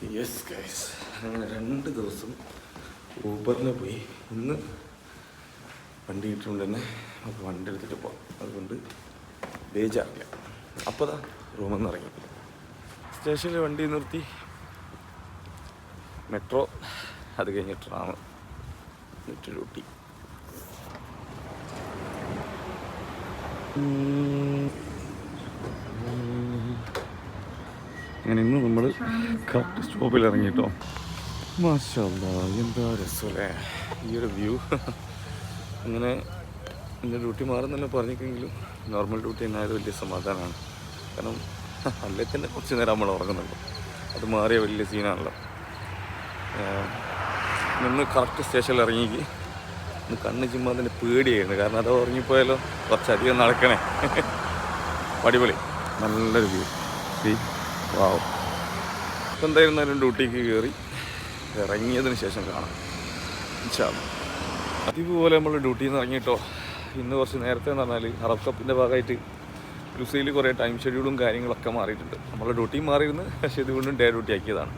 Yes guys, അങ്ങനെ 2 ദിവസം ഊബറിന് പോയി. ഇന്ന് വണ്ടി കിട്ടുകൊണ്ട് തന്നെ നമുക്ക് വണ്ടി എടുത്തിട്ട് പോകാം. അതുകൊണ്ട് ബേജാറില്ല. അപ്പോൾ ദാ റൂമിൽ നിന്ന് ഇറങ്ങി സ്റ്റേഷനിൽ വണ്ടി നിർത്തി. മെട്രോ, അത് കഴിഞ്ഞ് ട്രാം, എന്നിട്ട് ഡ്യൂട്ടി. അങ്ങനെ ഇന്ന് നമ്മൾ കറക്റ്റ് സ്റ്റോപ്പിൽ ഇറങ്ങിട്ടോ. മാഷാ അല്ലാഹ്, എന്താ രസമല്ലേ ഈ ഒരു വ്യൂ. അങ്ങനെ എൻ്റെ ഡ്യൂട്ടി മാറുന്നല്ല പറഞ്ഞിട്ടെങ്കിലും നോർമൽ ഡ്യൂട്ടി എന്നായത് വലിയ സമാധാനമാണ്. കാരണം അല്ലേ തന്നെ കുറച്ച് നേരം നമ്മൾ ഉറങ്ങുന്നുണ്ട്, അത് മാറിയ വലിയ സീനാണല്ലോ. നിന്ന് കറക്റ്റ് സ്റ്റേഷനിൽ ഇറങ്ങിക്ക് ഒന്ന് കണ്ണ് ചുമ്മാ അതിൻ്റെ പേടിയായിരുന്നു. കാരണം അത് ഉറങ്ങിപ്പോയാലോ കുറച്ചധികം നടക്കണേ. അടിപൊളി, നല്ലൊരു വ്യൂ. വാവ്. ഇപ്പം എന്തായിരുന്നാലും ഡ്യൂട്ടിക്ക് കയറി ഇറങ്ങിയതിന് ശേഷം കാണാം ഇൻഷാ അല്ലാഹ്. അതുപോലെ നമ്മൾ ഡ്യൂട്ടിയിൽ നിന്ന് ഇറങ്ങിയിട്ടോ. ഇന്ന് കുറച്ച് നേരത്തെ എന്ന് പറഞ്ഞാൽ അറബ് കപ്പിൻ്റെ ഭാഗമായിട്ട് ലുസൈൽ കുറേ ടൈം ഷെഡ്യൂളും കാര്യങ്ങളൊക്കെ മാറിയിട്ടുണ്ട്. നമ്മളെ ഡ്യൂട്ടി മാറിയിരുന്നു, പക്ഷേ ഇത് വീണ്ടും ഡേ ഡ്യൂട്ടി ആക്കിയതാണ്.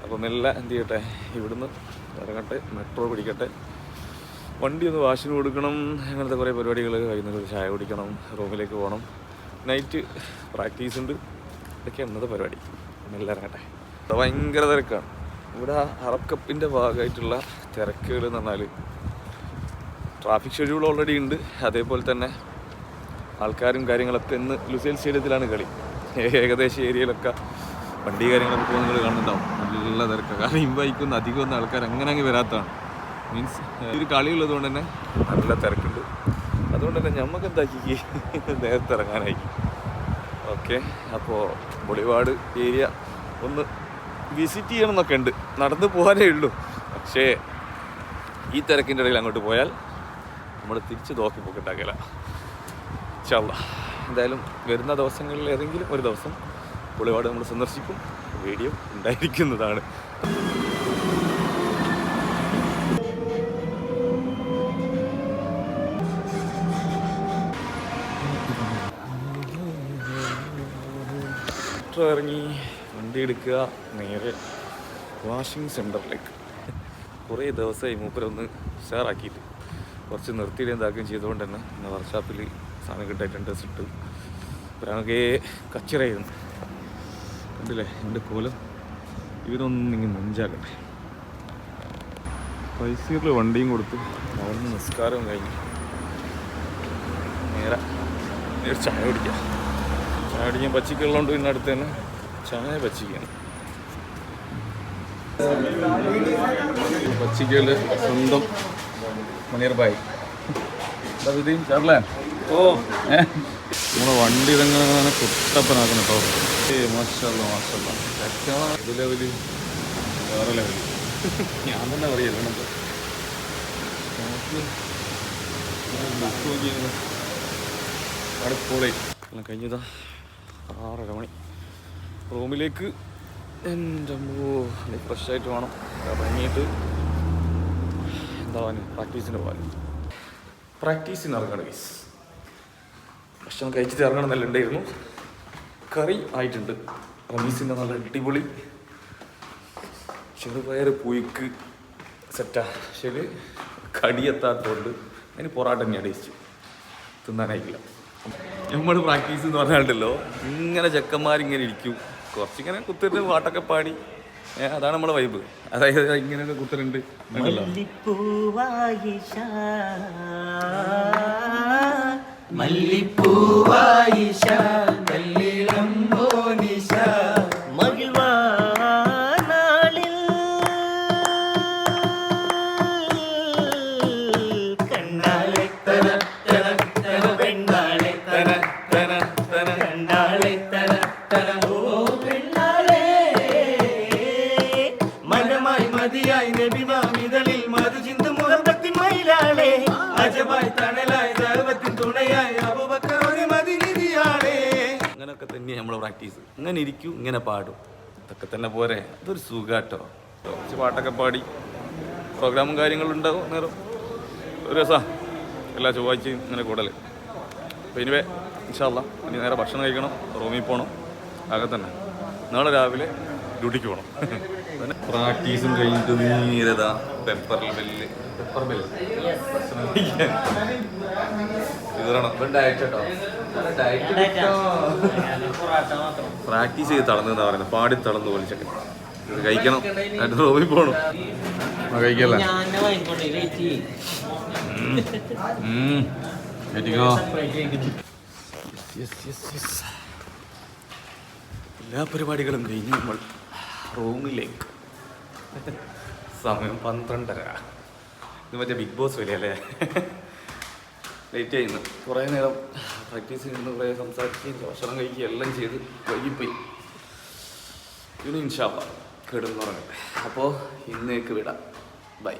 അപ്പോൾ മെല്ലെ എന്ത് ചെയ്യട്ടെ, ഇവിടുന്ന് ഇറങ്ങട്ടെ, മെട്രോ പിടിക്കട്ടെ, വണ്ടി ഒന്ന് വാഷിന് കൊടുക്കണം, അങ്ങനത്തെ കുറേ പരിപാടികൾ. വൈകുന്നേരം ചായ കുടിക്കണം, റൂമിലേക്ക് പോകണം, നൈറ്റ് പ്രാക്ടീസ് ഉണ്ട്. ഇതൊക്കെ ഇന്നത്തെ പരിപാടി. മെല്ലെ ഇറങ്ങട്ടെ. ഭയങ്കര തിരക്കാണ് ഇവിടെ. അറബ് കപ്പിൻ്റെ ഭാഗമായിട്ടുള്ള തിരക്കുകൾ എന്ന് പറഞ്ഞാൽ ട്രാഫിക് ഷെഡ്യൂൾ ഓൾറെഡി ഉണ്ട്. അതേപോലെ തന്നെ ആൾക്കാരും കാര്യങ്ങളൊക്കെ ഇന്ന് ലുസൈൽ സ്റ്റേഡിയത്തിലാണ് കളി. ഏകദേശം ഏരിയയിലൊക്കെ വണ്ടി കാര്യങ്ങളൊക്കെ പോകുന്ന നിങ്ങൾ കാണുന്നുണ്ടാവും. നല്ല തിരക്കാണ്. കാരണം ഇമ്പൈക്കൊന്നും അധികമൊന്നും ആൾക്കാർ അങ്ങനെ വരാത്തതാണ്. മീൻസ് ഒരു കളിയുള്ളത് കൊണ്ട് തന്നെ നല്ല തിരക്കുണ്ട്. അതുകൊണ്ട് തന്നെ നമുക്ക് എന്താക്കി നേരത്തെ ഇറങ്ങാനായി. ഓക്കെ, അപ്പോൾ ബോളിവാർഡ് ഏരിയ ഒന്ന് വിസിറ്റ് ചെയ്യണമെന്നൊക്കെ ഉണ്ട്. നടന്ന് പോകാനേ ഉള്ളൂ. പക്ഷേ ഈ തിരക്കിൻ്റെ ഇടയിൽ അങ്ങോട്ട് പോയാൽ നമ്മൾ തിരിച്ച് നോക്കി പോക്കിട്ടാക്കില്ല. ഇൻഷാ അല്ലാഹ് എന്തായാലും വരുന്ന ദിവസങ്ങളിൽ ഏതെങ്കിലും ഒരു ദിവസം ബോളിവാർഡ് നമ്മൾ സന്ദർശിക്കും. വീഡിയോ ഉണ്ടായിരിക്കുന്നതാണ്. മെട്രോ ഇറങ്ങി വണ്ടി എടുക്കുക, നേരെ വാഷിംഗ് സെൻറ്ററിലേക്ക്. കുറേ ദിവസമായി മൂപ്പരൊന്ന് ഉഷാറാക്കിയിട്ട് കുറച്ച് നിർത്തിയിട്ട് എന്താക്കുകയും ചെയ്തുകൊണ്ട് തന്നെ ഇന്ന് വർക്ക്ഷോപ്പിൽ സാധനം കിട്ടായിട്ടുണ്ട്. ഡ്രസ് ഇട്ട് ഒരാകെ കച്ചിറായിരുന്നു. കണ്ടില്ലേ എൻ്റെ കോലം. ഇവരൊന്നും ഇങ്ങനെ നെഞ്ചാക്കട്ടെ. പൈസയിൽ വണ്ടിയും കൊടുത്ത് അവിടുന്ന് നിസ്കാരവും കഴിഞ്ഞു നേരെ ചായ കുടിക്കാം. ചായ കുടിക്കാൻ പച്ചിക്കുള്ളതുകൊണ്ട് പിന്നെ അടുത്ത് തന്നെ ചായ പച്ചിക്കാണ്. പച്ചിക്കല് സ്വന്തം മണിയർ ബായി ചേർലേ. ഓ നമ്മളെ വണ്ടി ഇതങ്ങനെ കുട്ടപ്പനാക്കണം കേട്ടോ. മാഷാല്ലാ മാഷാല്ലാ, ഇത് ലെവല് വേറെ ലെവല്. ഞാൻ തന്നെ പറയല്ലോ നമുക്ക് അടുപ്പോളേ എല്ലാം കഴിഞ്ഞതാ. 6:30 മണി. റൂമിലേക്ക് എൻ്റെ ഫ്രഷായിട്ട് വേണം ഇറങ്ങിയിട്ട് എന്താവാൻ പ്രാക്ടീസിന് പോകാൻ. പ്രാക്ടീസിന് ഇറങ്ങണം ഗൈസ്. ഭക്ഷണം കഴിച്ചിട്ട് ഇറങ്ങണം എന്നല്ല ഉണ്ടായിരുന്നു. കറി ആയിട്ടുണ്ട്. റമീസിൻ്റെ നല്ല അടിപൊളി ചെറുപയർ പുഴുക്ക് സെറ്റാ. ശരി, കടിയെത്താത്തതുകൊണ്ട് അതിന് പൊറാട്ട തന്നെയാണ് ടേസ്റ്റ്. തിന്നാനായിട്ടില്ല. നമ്മൾ പ്രാക്ടീസ് എന്ന് പറഞ്ഞാലുണ്ടല്ലോ, ഇങ്ങനെ ചെക്കന്മാരിങ്ങനെ ഇരിക്കും, കുറച്ചിങ്ങനെ കുത്തിട്ട് പാട്ടൊക്കെ പാടി. അതാണ് നമ്മളെ വൈബ്. അതായത് ഇങ്ങനെയൊക്കെ കുത്തലുണ്ട്. അങ്ങനെയൊക്കെ തന്നെ നമ്മളെ പ്രാക്ടീസ്. ഇങ്ങനെ ഇരിക്കും, ഇങ്ങനെ പാടും, ഇതൊക്കെ തന്നെ പോരെ. അതൊരു സുഖാട്ടോ. കുറച്ച് പാട്ടൊക്കെ പാടി പ്രോഗ്രാമും കാര്യങ്ങളും ഉണ്ടാവും. നേരം ഒരു രസമാണ് എല്ലാ ചൊവ്വാഴ്ചയും ഇങ്ങനെ കൂടൽ. അപ്പോൾ ഇനിവേ ഇൻഷാ അല്ലാഹ് ഇനി നേരെ ഭക്ഷണം കഴിക്കണം, റൂമിൽ പോകണം. ആകെ തന്നെ നാളെ രാവിലെ ഡ്യൂട്ടിക്ക് പോകണം. പ്രാക്ടീസും കഴിഞ്ഞിട്ട് നേരതാ പെപ്പർ ബെല്ല് പ്രാക്ടീസ് ചെയ്ത് തളർന്നെന്നാ പറയുന്നത്. പാടി തളർന്ന് പോലിച്ചൊക്കെ ഇത് കഴിക്കണം. റോബിൽ പോകണം. കഴിക്കല്ലേ എല്ലാ പരിപാടികളും കഴിഞ്ഞ് നമ്മൾ റൂമിലേക്ക്. സമയം 12:30. ഇത് മറ്റേ ബിഗ് ബോസ് വരെയല്ലേ. ലേറ്റ് ആയിരുന്നു. കുറേ നേരം പ്രാക്ടീസ് ചെയ്യുന്നു, കുറേ സംസാരിക്കുകയും ഭക്ഷണം കഴിക്കുകയും എല്ലാം ചെയ്ത് വൈകിപ്പോയി. ഇനി ഇൻഷാ അല്ലാഹ് കിടന്നുറങ്ങട്ടെ. അപ്പോൾ ഇന്നേക്ക് വിടാം. ബൈ.